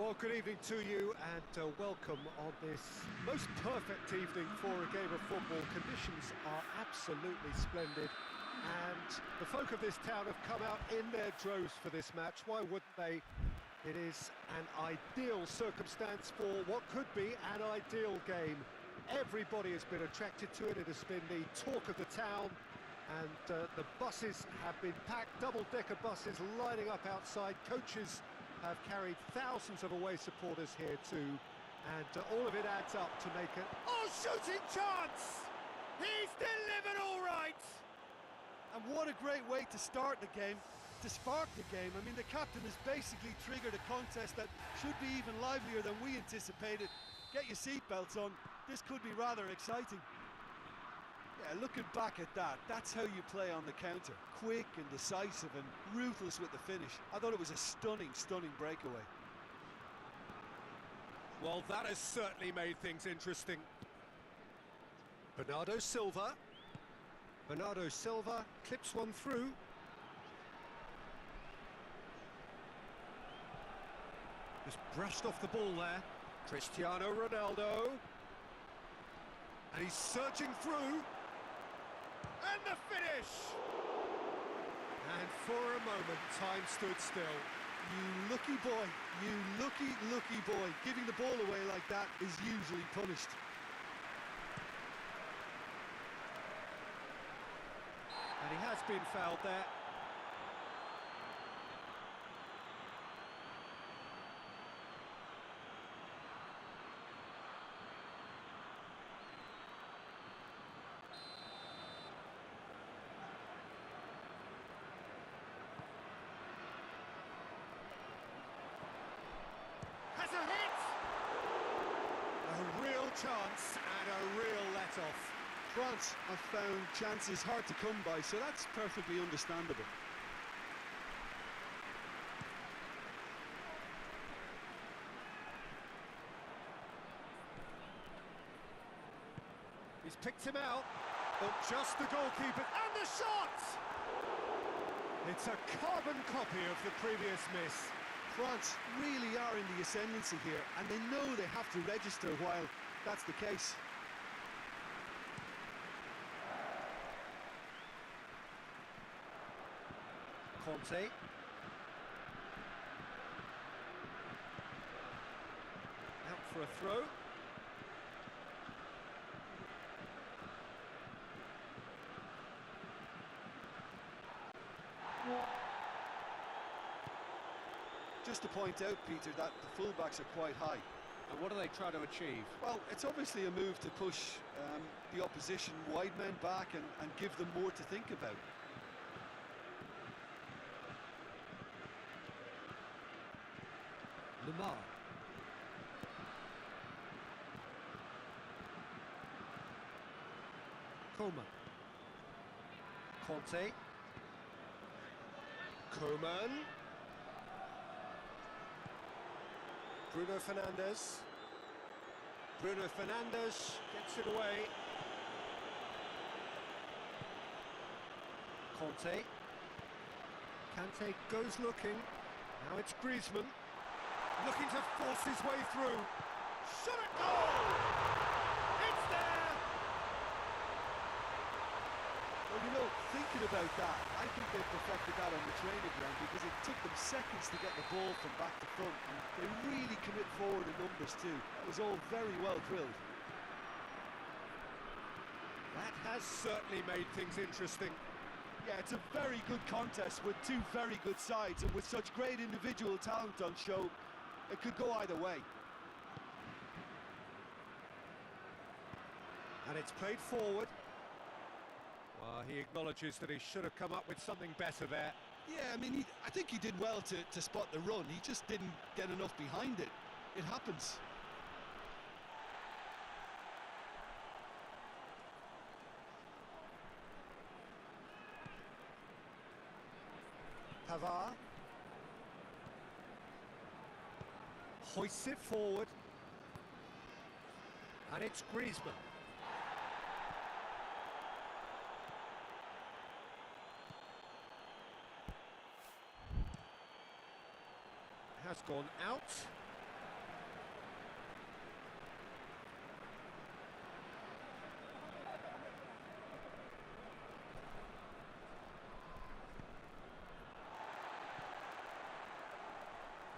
Well, good evening to you and welcome on this most perfect evening for a game of football. Conditions are absolutely splendid and the folk of this town have come out in their droves for this match. Why wouldn't they? It is an ideal circumstance for what could be an ideal game. Everybody has been attracted to it. It has been the talk of the town, and the buses have been packed, double-decker buses lining up outside. Coaches have carried thousands of away supporters here too, and all of it adds up to make it... Oh, shooting chance! He's delivered all right! And what a great way to start the game, to spark the game. I mean, the captain has basically triggered a contest that should be even livelier than we anticipated. Get your seatbelts on, this could be rather exciting. Yeah, looking back at that, that's how you play on the counter. Quick and decisive and ruthless with the finish. I thought it was a stunning, stunning breakaway. Well, that has certainly made things interesting. Bernardo Silva clips one through. Just brushed off the ball there. Cristiano Ronaldo. And he's surging through. And the finish! And for a moment, time stood still. You lucky boy, you lucky boy. Giving the ball away like that is usually punished. And he has been fouled there. Has a hit! A real chance and a real let-off. France have found chances hard to come by, so that's perfectly understandable. He's picked him out, but just the goalkeeper, and the shot! It's a carbon copy of the previous miss. France really are in the ascendancy here, and they know they have to register while that's the case. Conte. Out for a throw. Just to point out, Peter, that the fullbacks are quite high. And what are they trying to achieve? Well, it's obviously a move to push the opposition wide men back and give them more to think about. Lamar. Coman. Conte. Coman. Bruno Fernandes. Bruno Fernandes gets it away. Conte. Kante goes looking. Now it's Griezmann. Looking to force his way through. Shot at goal! It's there! Well, you know, thinking about that, I think they perfected that on the training ground because it took them seconds to get the ball from back to front, and they really commit forward in numbers too. That was all very well drilled. That has certainly made things interesting. Yeah, it's a very good contest with two very good sides, and with such great individual talent on show, it could go either way. And it's played forward. Well, he acknowledges that he should have come up with something better there. Yeah, I mean, I think he did well to spot the run. He just didn't get enough behind it. It happens. Pavard. Hoists it forward. And it's Griezmann. Has gone out.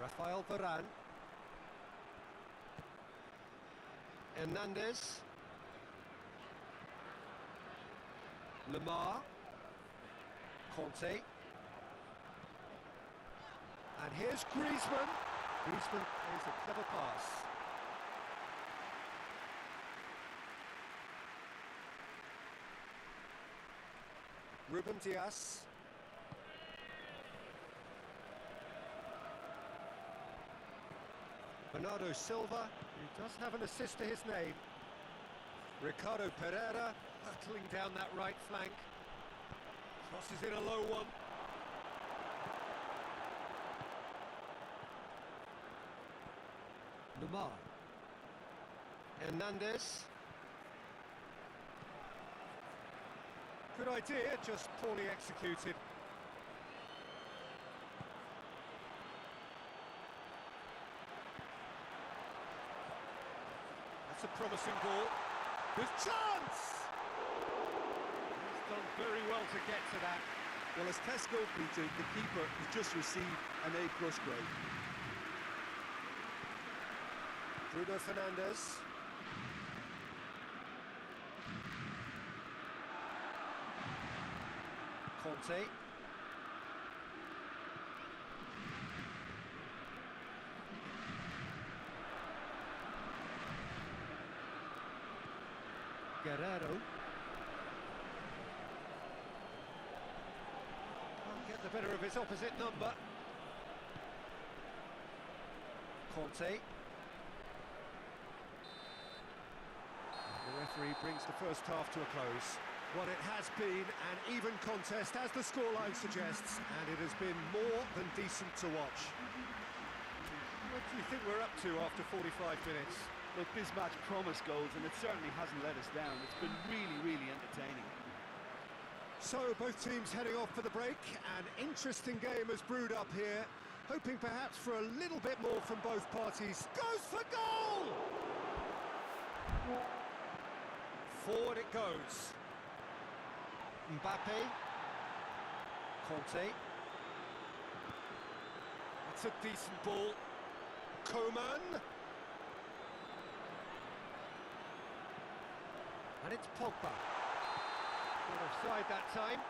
Rafael Varane. Hernandez. Lamar. Conte. And here's Griezmann. Griezmann plays a clever pass. Ruben Dias. Bernardo Silva, who does have an assist to his name. Ricardo Pereira, hurtling down that right flank. Crosses in a low one. Lamar. Hernandez. Good idea, just poorly executed. That's a promising ball. There's chance! He's done very well to get to that. Well, as tests go, Peter, the keeper has just received an A+ grade. Bruno Fernandes. Conte. Guerrero. Can't get the better of his opposite number. Conte. The referee brings the first half to a close. Well, it has been an even contest, as the scoreline suggests, and it has been more than decent to watch. What do you think we're up to after 45 minutes? Look, this match promised goals, and it certainly hasn't let us down. It's been really, really entertaining. So, both teams heading off for the break. An interesting game has brewed up here, hoping perhaps for a little bit more from both parties. Goes for goal! Forward it goes. Mbappe. Conte. That's a decent ball. Coman. And it's Pogba. Not offside that time.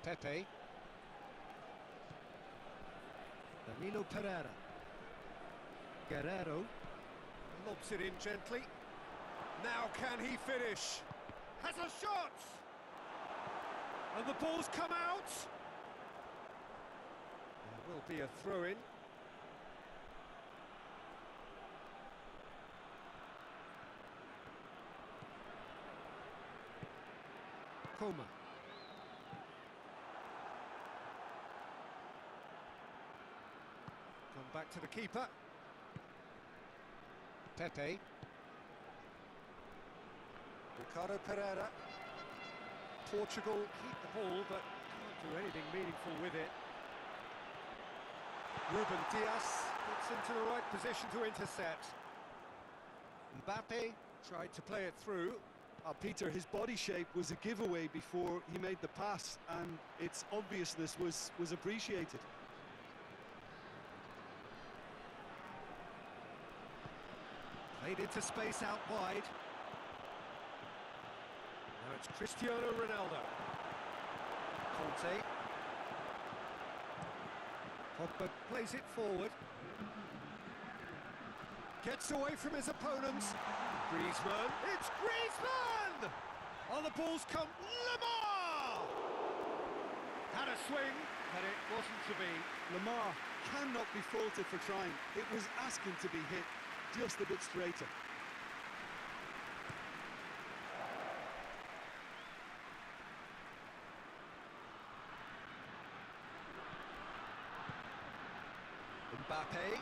Pepe. Danilo Pereira. Guerrero. Lobs it in gently. Now can he finish? Has a shot! And the ball's come out! There will be a throw-in. Coman. Come back to the keeper. Pepe. Ricardo Pereira. Portugal keep the ball, but can't do anything meaningful with it. Ruben Dias gets into the right position to intercept. Mbappe tried to play it through. Peter, his body shape was a giveaway before he made the pass, and its obviousness was appreciated. Played into space out wide. Now it's Cristiano Ronaldo. Conte. Pogba plays it forward. Gets away from his opponents. Griezmann. It's Griezmann! On the ball's come. Lamar! Had a swing, but it wasn't to be. Lamar cannot be faulted for trying. It was asking to be hit just a bit straighter. Mbappe.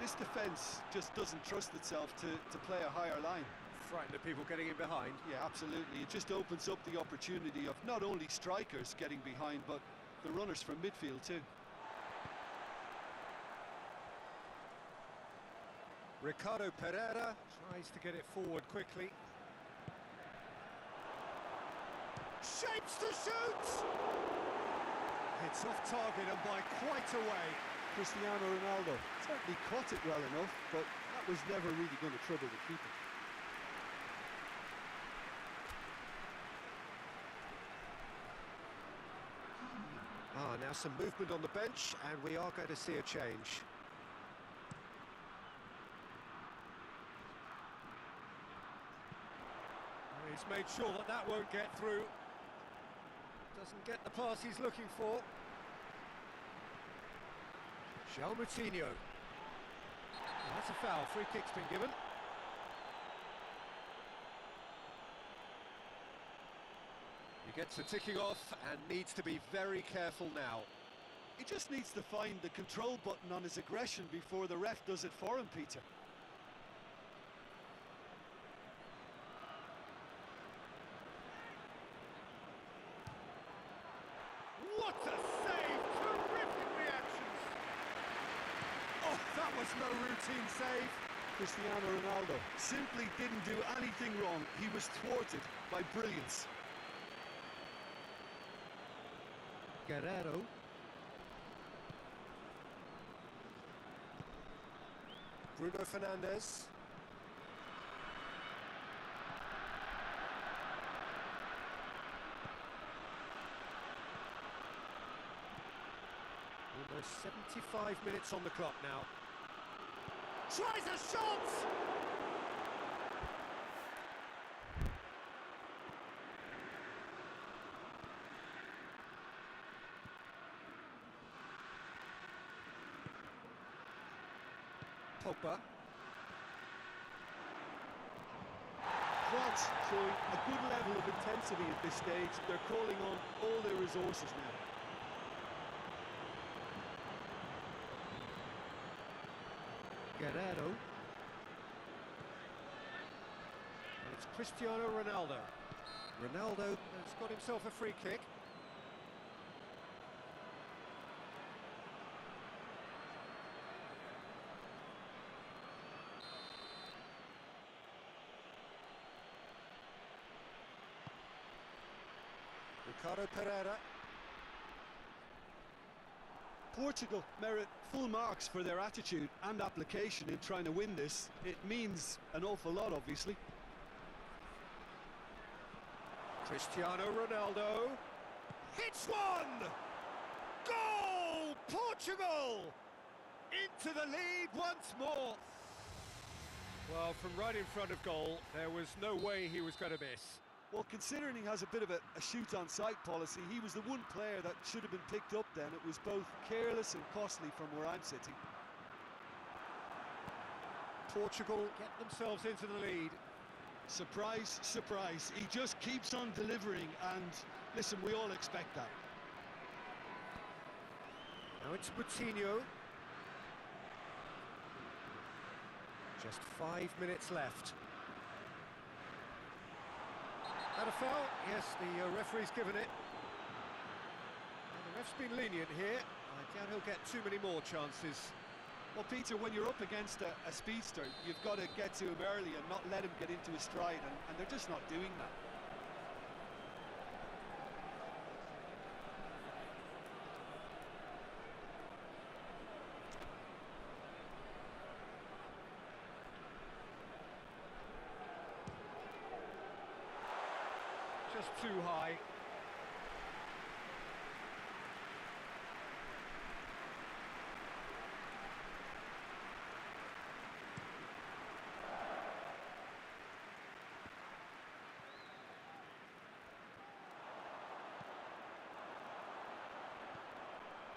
This defence just doesn't trust itself to play a higher line. Frightened of people getting in behind. Yeah, absolutely. It just opens up the opportunity of not only strikers getting behind, but the runners from midfield too. Ricardo Pereira tries to get it forward quickly. Shapes to shoot! It's off target and by quite a way. Cristiano Ronaldo certainly caught it well enough, but that was never really going to trouble the keeper. Now some movement on the bench, and we are going to see a change. He's made sure that that won't get through. Doesn't get the pass he's looking for. João Moutinho. That's a foul. Free kick's been given. He gets the ticking off and needs to be very careful now. He just needs to find the control button on his aggression before the ref does it for him, Peter. What a save! Terrific reactions! Oh, that was no routine save. Cristiano Ronaldo simply didn't do anything wrong. He was thwarted by brilliance. Guerrero. Bruno Fernandes. Almost 75 minutes on the clock now. Tries a shot! Pogba. France showing a good level of intensity at this stage. They're calling on all their resources now. Guerrero. And it's Cristiano Ronaldo. Ronaldo has got himself a free kick. Ricardo Pereira. Portugal merit full marks for their attitude and application in trying to win this. It means an awful lot, obviously. Cristiano Ronaldo. Hits one! Goal! Portugal! Into the lead once more. Well, from right in front of goal, there was no way he was going to miss. Well, considering he has a bit of a shoot-on-sight policy, he was the one player that should have been picked up then. It was both careless and costly from where I'm sitting. Portugal get themselves into the lead. Surprise, surprise. He just keeps on delivering, and listen, we all expect that. Now it's Moutinho. Just 5 minutes left. That a foul? Yes, the referee's given it. And the ref's been lenient here. I doubt he'll get too many more chances. Well, Peter, when you're up against a speedster, you've got to get to him early and not let him get into his stride, and they're just not doing that. Just too high.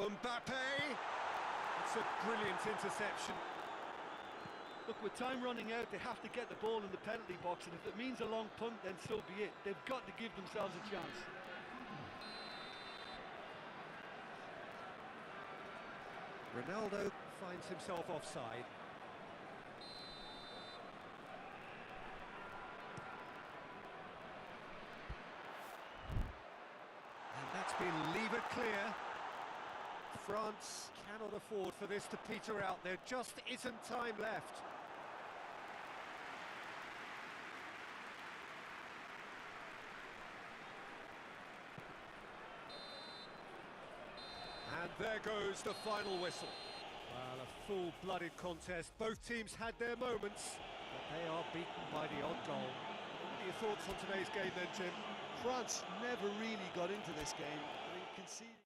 Mbappe! It's a brilliant interception. Look, with time running out, they have to get the ball in the penalty box, and if it means a long punt, then so be it. They've got to give themselves a chance. Ronaldo finds himself offside. And that's been levered clear. France cannot afford for this to peter out. There just isn't time left. And there goes the final whistle. Well, a full-blooded contest. Both teams had their moments, but they are beaten by the odd goal. What are your thoughts on today's game then, Jim? France never really got into this game. I mean, conceding.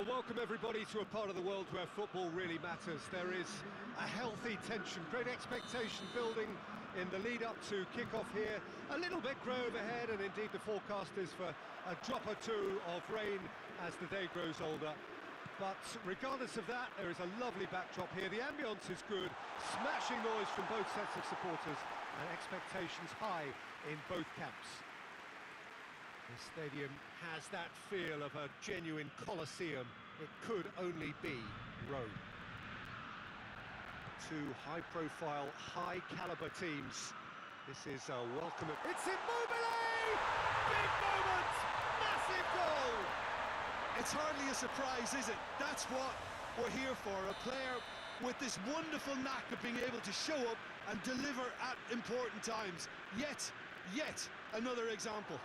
Well, welcome everybody to a part of the world where football really matters. There is a healthy tension, great expectation building in the lead up to kick-off here. A little bit grey overhead, and indeed the forecast is for a drop or two of rain as the day grows older. But regardless of that, there is a lovely backdrop here. The ambience is good, smashing noise from both sets of supporters, and expectations high in both camps. The stadium has that feel of a genuine Colosseum. It could only be Rome. Two high-profile, high-caliber teams This is a welcome. It's Immobile! Big moment! Massive goal! It's hardly a surprise, is it? That's what we're here for, a player with this wonderful knack of being able to show up and deliver at important times. Yet another example.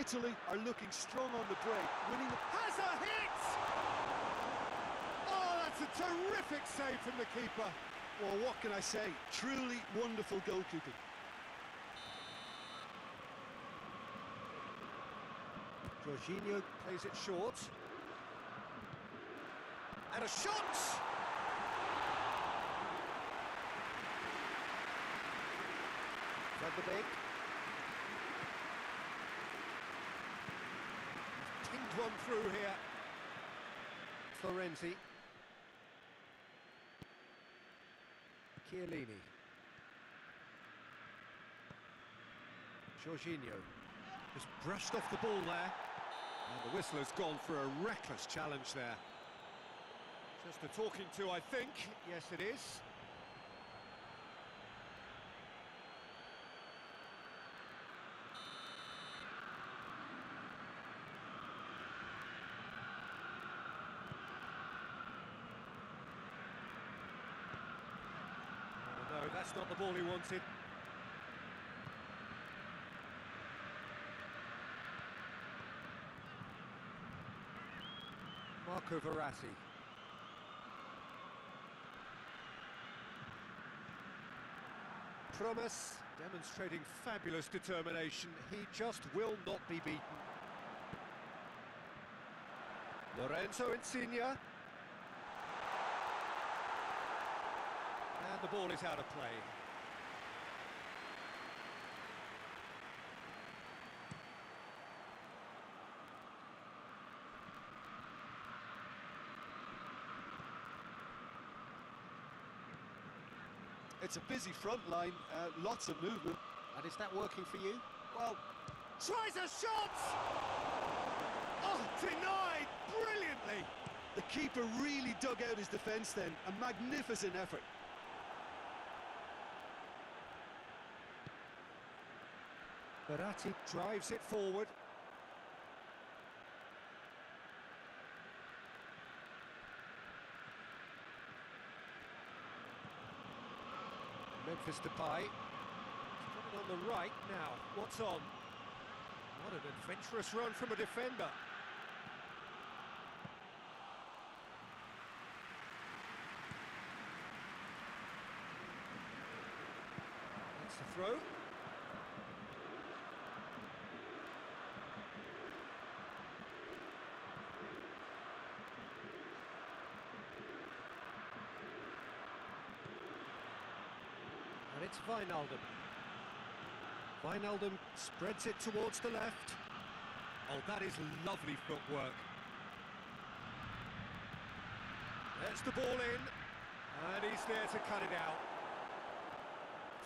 Italy are looking strong on the break, winning the... Has a hit! Oh, that's a terrific save from the keeper. Well, what can I say? Truly wonderful goalkeeping. Jorginho plays it short. And a shot! Van de Beek. Pinged one through here. Florenzi. Chiellini. Jorginho. Just brushed off the ball there. And the whistle has gone for a reckless challenge there. Just a talking to, I think. Yes, it is. Oh, no, that's not the ball he wanted. Marco Verratti. Promise, demonstrating fabulous determination. He just will not be beaten. Lorenzo Insigne. And the ball is out of play. It's a busy front line, lots of movement. And is that working for you? Well, Tries a shot! Oh, denied brilliantly! the keeper really dug out his defence then. A magnificent effort. Verratti drives it forward. Memphis Depay. He's got it on the right now. What's on? What an adventurous run from a defender. That's the throw. And it's Wijnaldum. Wijnaldum spreads it towards the left. Oh, that is lovely footwork. There's the ball in, and he's there to cut it out.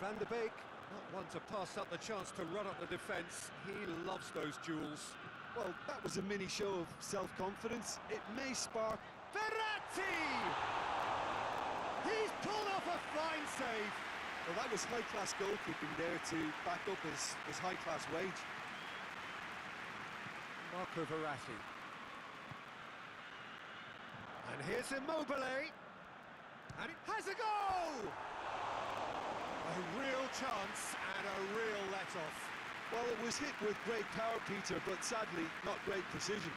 Van de Beek, not one to pass up the chance to run up the defence. He loves those duels. Well, that was a mini show of self-confidence. It may spark... Verratti! He's pulled off a fine save. Well, that was high-class goalkeeping there to back up his high-class wage. Marco Verratti. And here's Immobile. And it has a goal! A real chance and a real let-off. Well, it was hit with great power, Peter, but sadly, not great precision.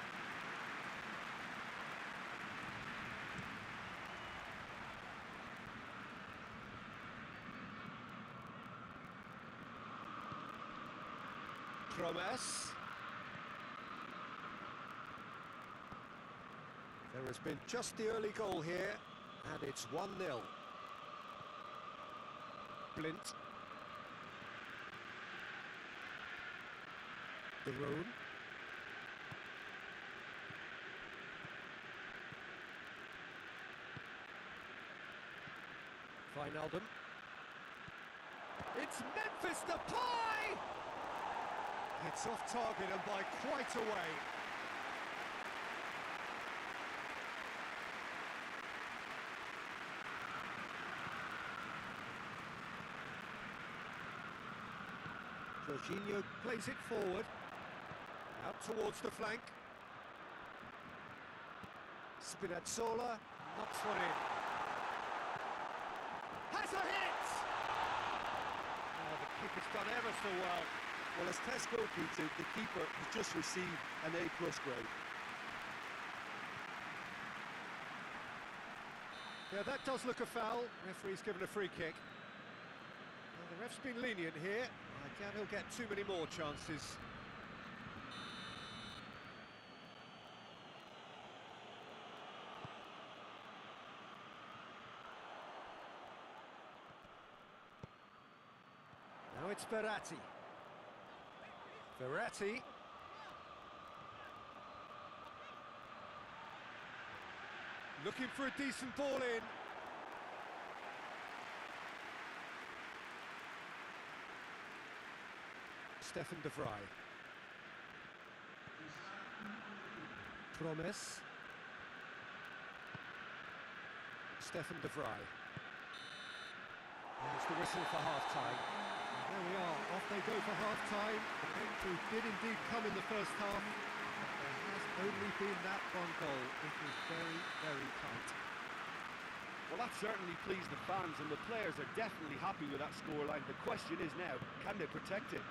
Promise. There has been just the early goal here, and it's 1-0. Blint. De Roon. Wijnaldum. It's Memphis Depay! It's off target and by quite a way. Jorginho plays it forward. Out towards the flank. Spinazzola knocks one in. Has a hit! Oh, the keeper's done ever so well. Well, as tests go, Peter, the keeper has just received an A+ grade. Yeah, that does look a foul. Referee's given a free kick. Well, the ref's been lenient here. I doubt he'll get too many more chances. Now it's Verratti. Verratti. Looking for a decent ball in. Stefan de Vrij. Promes. Stefan de Vrij. There's the whistle for half-time. There we are, off they go for half-time. The breakthrough did indeed come in the first half. There has only been that one goal. It was very, very tight. Well, that certainly pleased the fans, and the players are definitely happy with that scoreline. The question is now, can they protect it?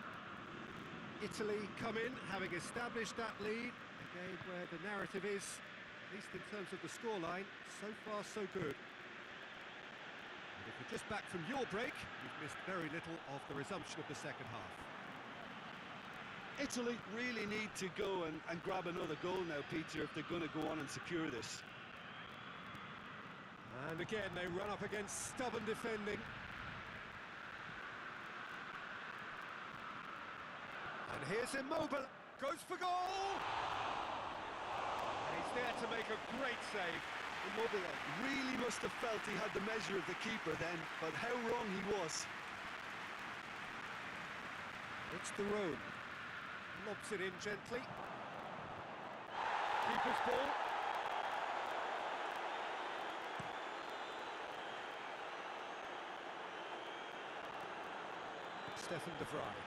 Italy come in, having established that lead. A game where the narrative is, at least in terms of the scoreline, so far so good. And if you're just back from your break, you've missed very little of the resumption of the second half. Italy really need to go and grab another goal now, Peter, if they're going to go on and secure this. And again, they run up against stubborn defending. And here's Immobile, goes for goal! And he's there to make a great save. Immobile really must have felt he had the measure of the keeper then, but how wrong he was. It's the road. Lobs it in gently. Keeper's ball. Stefan de Vrij.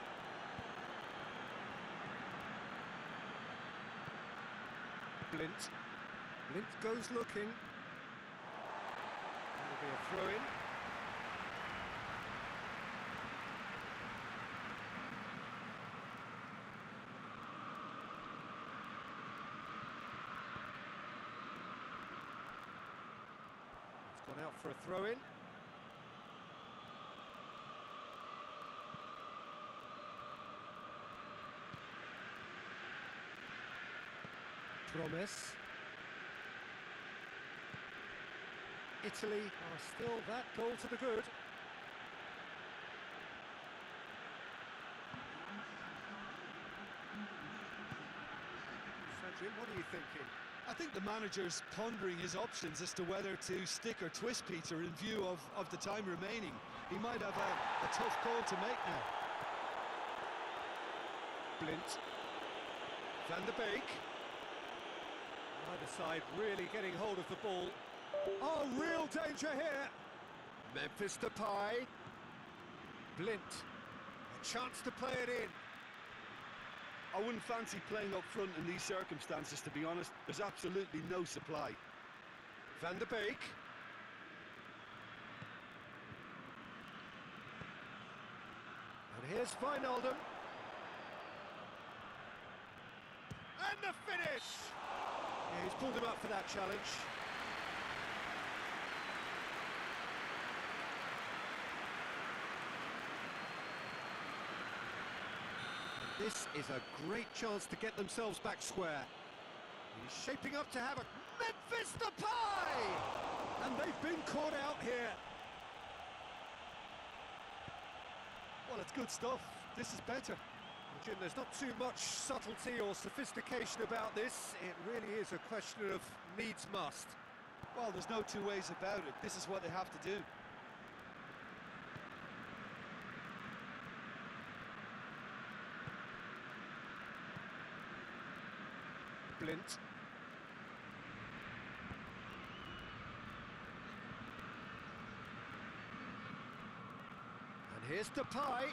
Blint. Blint goes looking. That'll be a throw-in. It's gone out for a throw-in. Promes. Italy are still that goal to the good. Jim, what are you thinking? I think the manager's pondering his options as to whether to stick or twist Peter in view of the time remaining. He might have a tough call to make now. Blint. Van der Beek. Either side really getting hold of the ball. Oh, real danger here. Memphis Depay. Blint. A chance to play it in. I wouldn't fancy playing up front in these circumstances, to be honest. There's absolutely no supply. Van der Beek. And here's Wijnaldum. And the finish! Yeah, he's pulled him up for that challenge. This is a great chance to get themselves back square. He's shaping up to have a Memphis Depay! And they've been caught out here. Well, it's good stuff. This is better. Jim, there's not too much subtlety or sophistication about this. It really is a question of needs must. Well, there's no two ways about it. This is what they have to do. Blint. And here's Depay.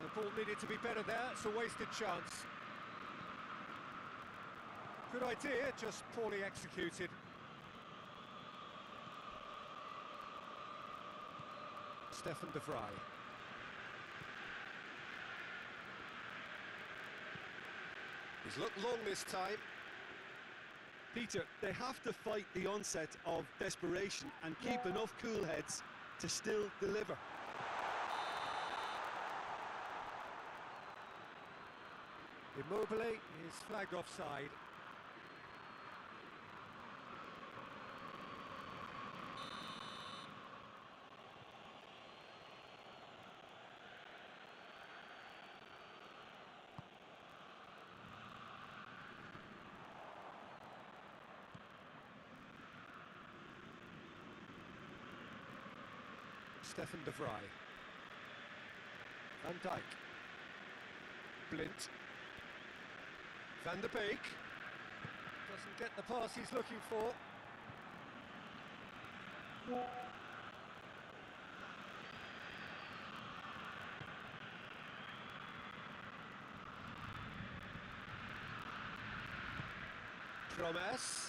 The ball needed to be better there, it's a wasted chance. Good idea, just poorly executed. Stefan de Vrij. He's looked long this time. Peter, they have to fight the onset of desperation and keep enough cool heads to still deliver. Immobile is flagged offside. Stefan de Vrij. Van Dijk. Blind. Van der Beek. Doesn't get the pass he's looking for. Promes.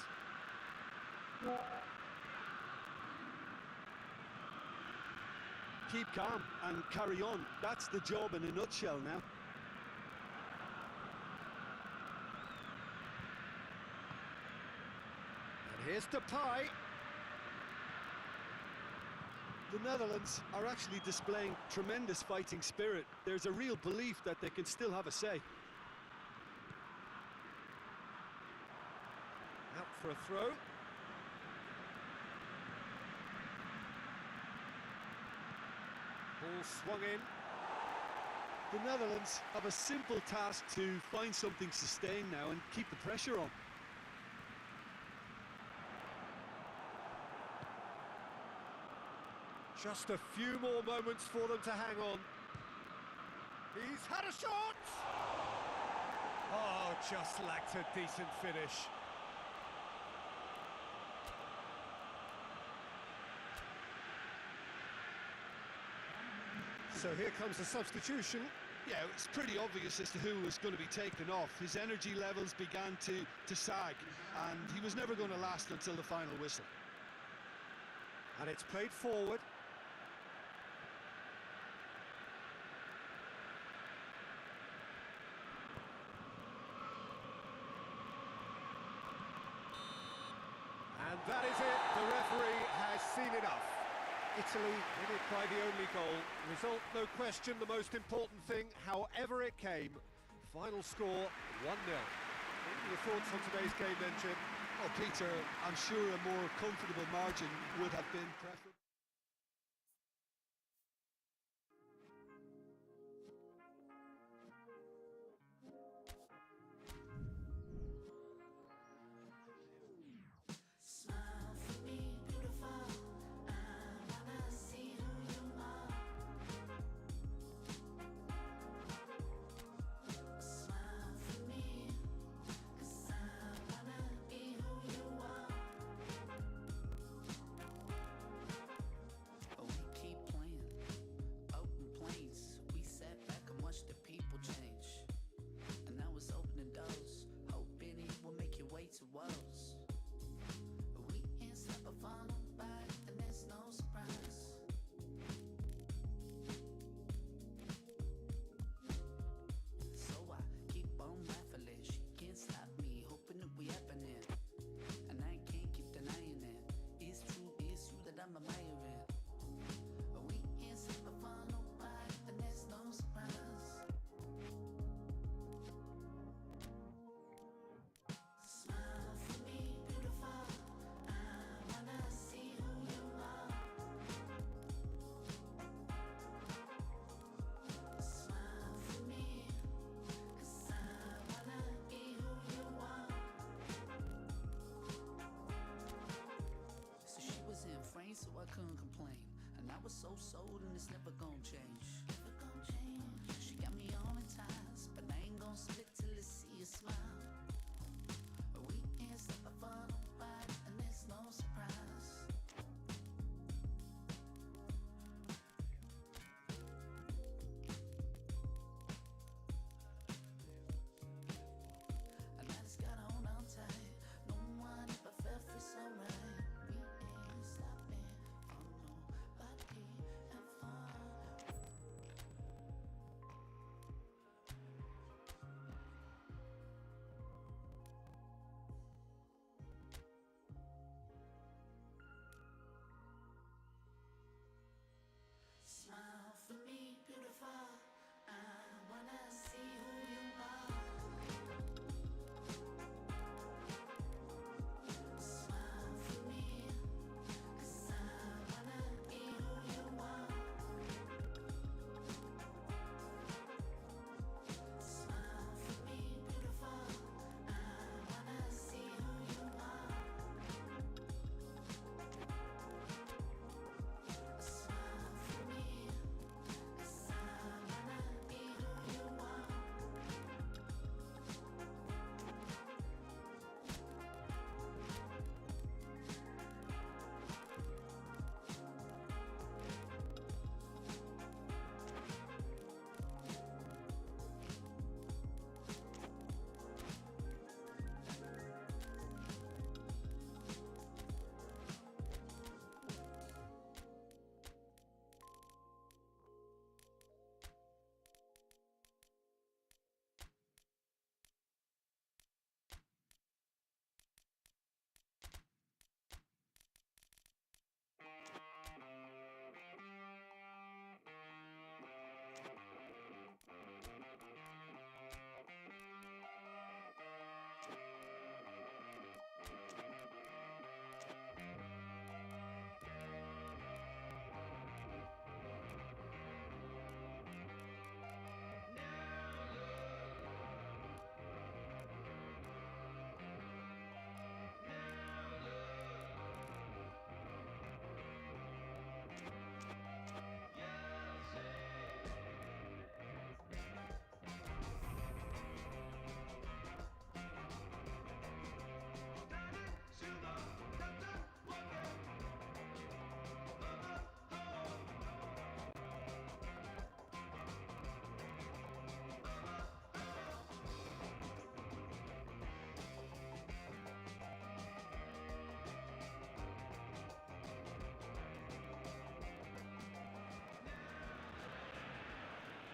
Keep calm and carry on. That's the job in a nutshell now. And here's Depay. The Netherlands are actually displaying tremendous fighting spirit. There's a real belief that they can still have a say. Out for a throw. Ball swung in. The Netherlands have a simple task to find something sustained now and keep the pressure on. Just a few more moments for them to hang on. He's had a shot! Oh, just lacked a decent finish. So here comes the substitution. Yeah, it's pretty obvious as to who was going to be taken off. His energy levels began to sag, and he was never going to last until the final whistle. And it's played forward. And that is it. The referee has seen enough. Italy win it by the only goal. Result, no question, the most important thing, however it came. Final score, 1-0. What are your thoughts on today's game then, Jim? Oh, Peter, I'm sure a more comfortable margin would have been preferable.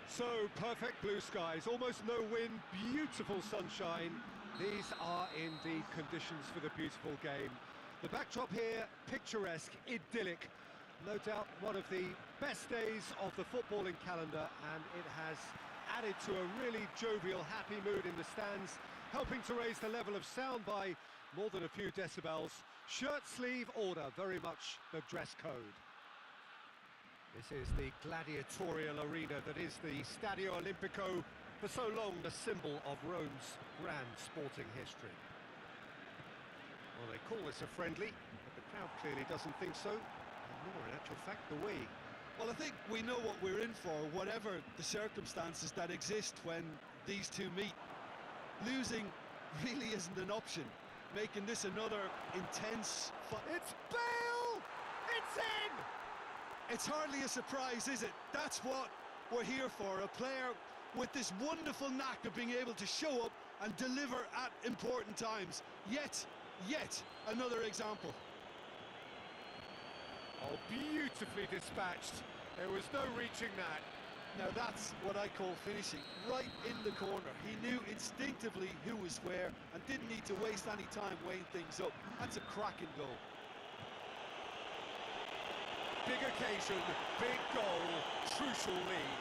So, perfect blue skies, almost no wind, beautiful sunshine. These are indeed conditions for the beautiful game. The backdrop here, picturesque, idyllic. No doubt one of the best days of the footballing calendar, and it has added to a really jovial, happy mood in the stands, helping to raise the level of sound by more than a few decibels. Shirt sleeve order, very much the dress code. This is the gladiatorial arena that is the Stadio Olimpico, for so long the symbol of Rome's grand sporting history. Well, they call this a friendly, but the crowd clearly doesn't think so, nor in actual fact the we. Well, I think we know what we're in for, whatever the circumstances that exist when these two meet. Losing really isn't an option, making this another intense fight. It's Bale! It's in! It's hardly a surprise, is it? That's what we're here for, a player with this wonderful knack of being able to show up and deliver at important times. Yet another example. Oh, beautifully dispatched. There was no reaching that. Now that's what I call finishing, right in the corner. He knew instinctively who was where and didn't need to waste any time weighing things up. That's a cracking goal. Big occasion, big goal, crucial lead.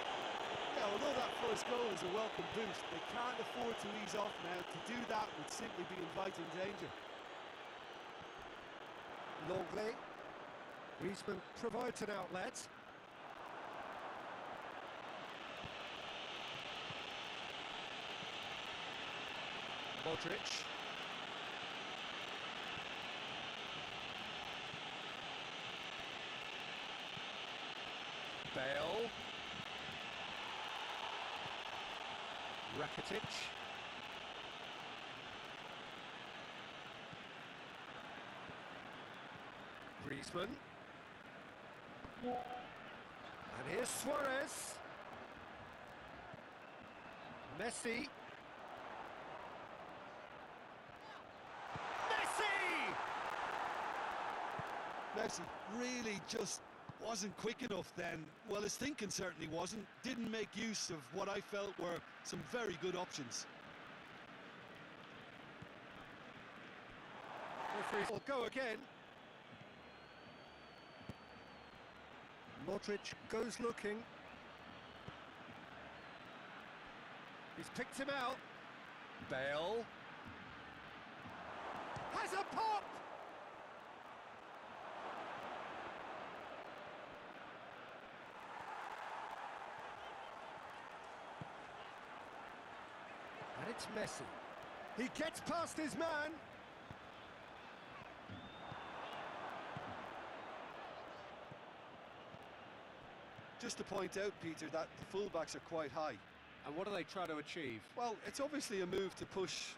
Yeah, although that first goal is a welcome boost, they can't afford to ease off now. To do that would simply be inviting danger. Longley. Griezmann provides an outlet. Modric. Bale. Rakitic. Griezmann. And here's Suarez. Messi. Messi really just wasn't quick enough then. Well, his thinking certainly wasn't. Didn't make use of what I felt were some very good options. Referee will go again. Modric goes looking. He's picked him out. Bale. Has a pop! And it's Messi. He gets past his man. Just to point out, Peter, that the fullbacks are quite high. And what do they try to achieve? Well, it's obviously a move to push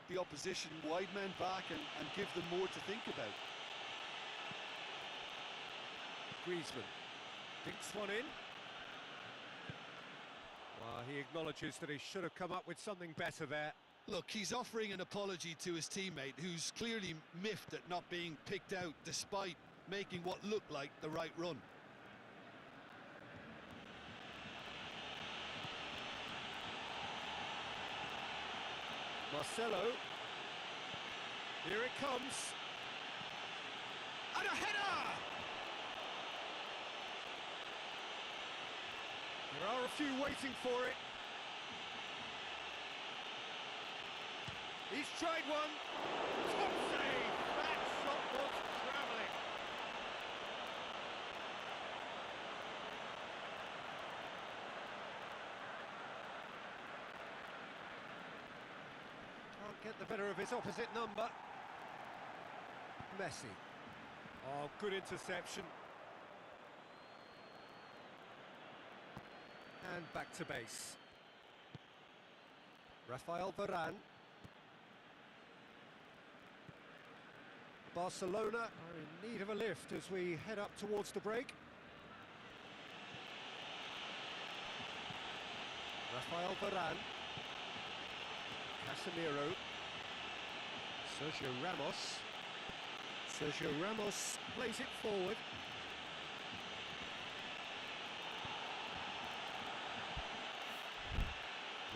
the opposition wide men back and give them more to think about. Griezmann dinks one in. Well, he acknowledges that he should have come up with something better there. Look, he's offering an apology to his teammate, who's clearly miffed at not being picked out despite making what looked like the right run. Marcelo. Here it comes. And a header! There are a few waiting for it. He's tried one. Top save! That shot was travelling. Can't get the better of his opposite number. Messi. Oh, good interception. And back to base. Rafael Varane. Barcelona are in need of a lift as we head up towards the break. Rafael Varane. Casemiro. Sergio Ramos. Sergio Ramos plays it forward.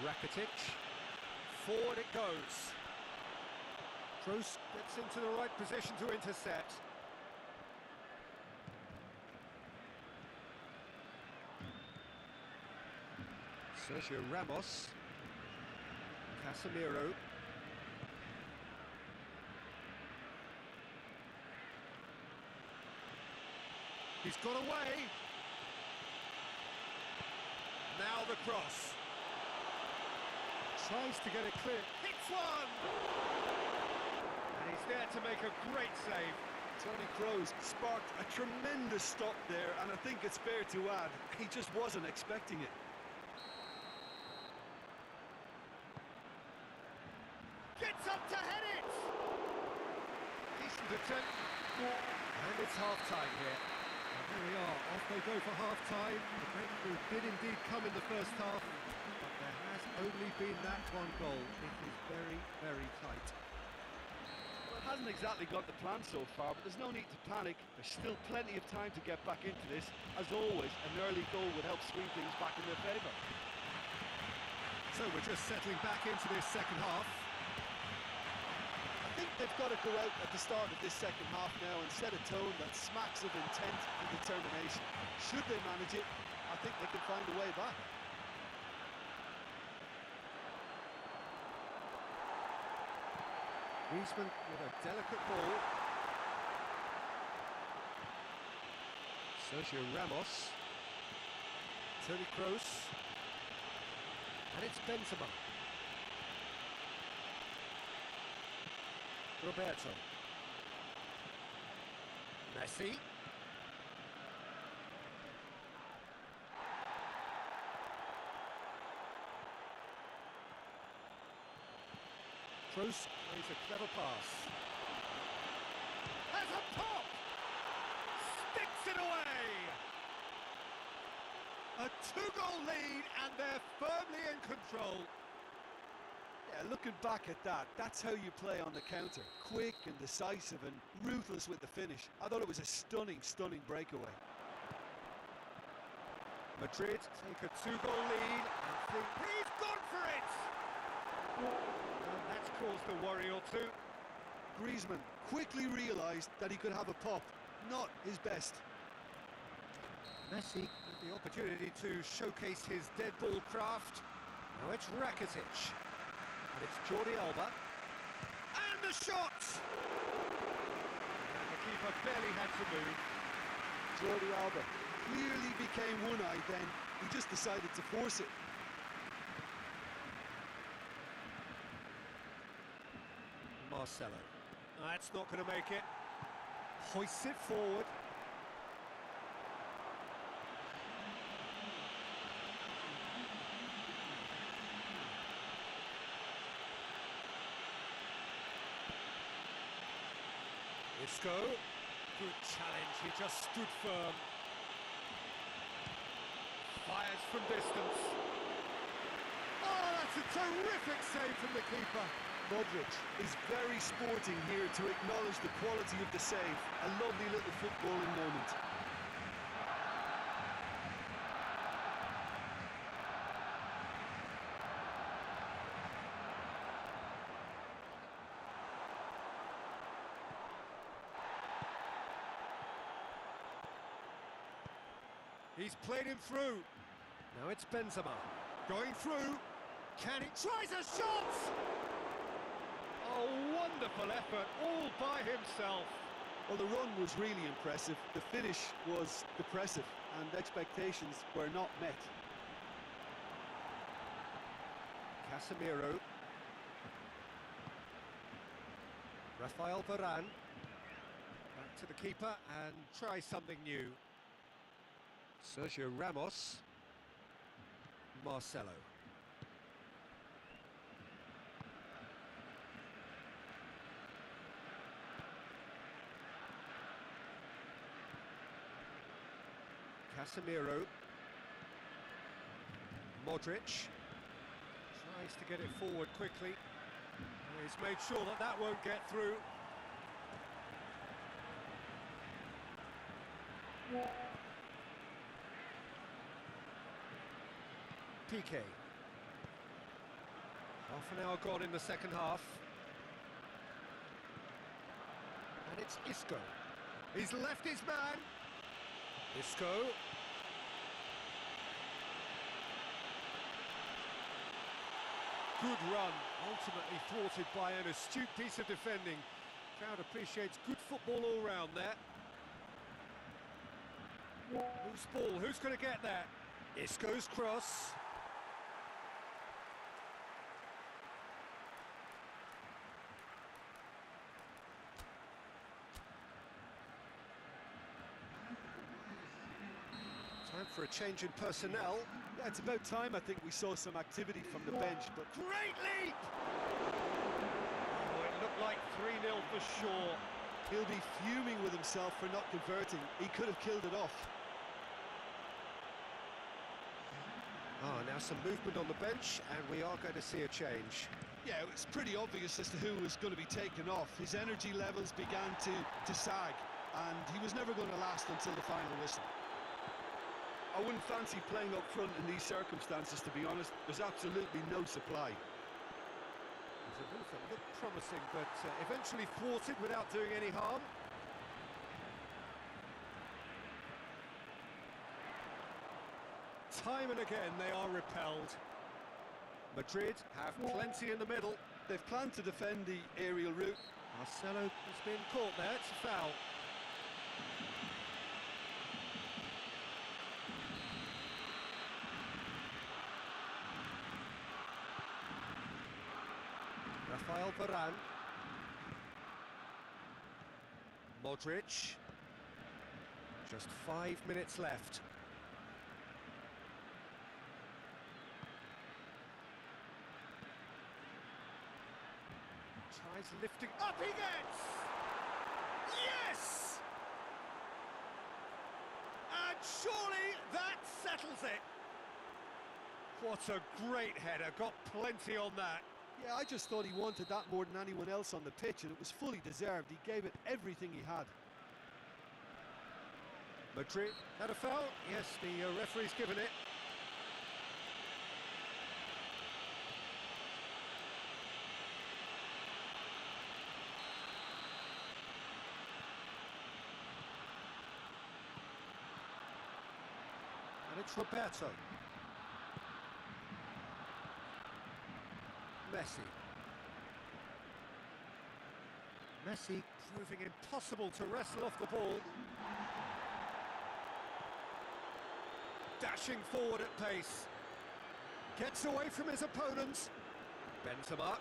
Rakitic. Forward it goes. Kroos gets into the right position to intercept. Sergio Ramos. Casemiro. He's got away. Now the cross. Tries to get it clear. Hits one! And he's there to make a great save. Tony Kroos sparked a tremendous stop there, and I think it's fair to add, he just wasn't expecting it. Gets up to head it! Decent attempt. And it's half-time here. And here we are, off they go for half-time. The breakthrough did indeed come in the first half, but there has only been that one goal. It is very, very tight. Well, it hasn't exactly got the plan so far, but there's no need to panic. There's still plenty of time to get back into this. As always, an early goal would help swing things back in their favour. So we're just settling back into this second half. I think they've got to go out at the start of this second half now and set a tone that smacks of intent and determination. Should they manage it, I think they can find a way back. Griezmann with a delicate ball. Sergio Ramos. Toni Kroos. And it's Benzema. Roberto. Messi. Kroos plays a clever pass. Has up top! Sticks it away! A two-goal lead, and they're firmly in control. Yeah, looking back at that, that's how you play on the counter. Quick and decisive and ruthless with the finish. I thought it was a stunning, stunning breakaway. Madrid take a two-goal lead and think he's gone for it! And that's caused a worry or two. Griezmann quickly realised that he could have a pop. Not his best. Messi with the opportunity to showcase his dead ball craft. Now it's Rakitic. And it's Jordi Alba. And the shot! And the keeper barely had to move. Jordi Alba clearly became one-eyed then. He just decided to force it. Marcelo. That's not going to make it. Hoists it forward. Isco. Good challenge, he just stood firm. Fires from distance. Oh, that's a terrific save from the keeper. Modric is very sporting here to acknowledge the quality of the save. A lovely little footballing moment. He's played him through. Now it's Benzema. Going through. Can he? Tries a shot! Oh, wonderful effort, all by himself. Well, the run was really impressive. The finish was depressive, and expectations were not met. Casemiro. Rafael Varane. Back to the keeper and try something new. Sergio Ramos. Marcelo. Casemiro. Modric. Tries to get it forward quickly. He's made sure that that won't get through. Piqué. Half an hour gone in the second half. And it's Isco. He's left his man. Isco. Good run, ultimately thwarted by an astute piece of defending. Crowd appreciates good football all round there. Loose ball, who's going to get that? Isco's cross. Time for a change in personnel. Yeah, it's about time I think we saw some activity from the bench, but Great leap! Oh, it looked like 3-0 for sure. he'll be fuming with himself for not converting. He could have killed it off. Oh, now some movement on the bench, and we are going to see a change. Yeah, it was pretty obvious as to who was going to be taken off. His energy levels began to sag, and he was never going to last until the final whistle. I wouldn't fancy playing up front in these circumstances, to be honest. There's absolutely no supply. It was a move that looked promising, but eventually thwarted without doing any harm. Time and again they are repelled. Madrid have plenty in the middle. They've planned to defend the aerial route. Marcelo has been caught there, it's a foul. Rafael Varane. Modric. Just 5 minutes left. Tries lifting up, he gets! Yes! And surely that settles it. What a great header, got plenty on that. Yeah, I just thought he wanted that more than anyone else on the pitch, and it was fully deserved. He gave it everything he had. Madrid had a foul. Yes, the referee's given it. And it's Roberto. Messi. Messi proving impossible to wrestle off the ball. Dashing forward at pace. Gets away from his opponents. Benzema.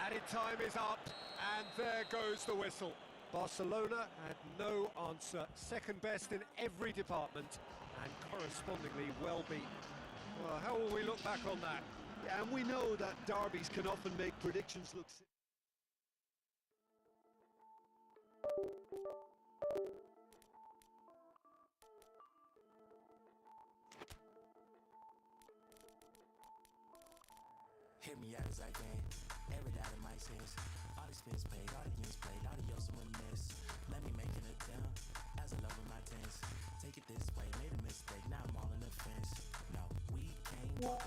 Added time is up. And there goes the whistle. Barcelona had no answer. Second best in every department. And correspondingly well beaten. Well, how will we look back on that? Yeah, and we know that derbies can often make predictions look... Hit me out as I can, every doubt in my sense. All the spins paid, all the games played, all the yours to miss. Let me make an attempt, as I love in my tense. Take it this way, made a mistake, now I'm all in the fence. No, we can't walk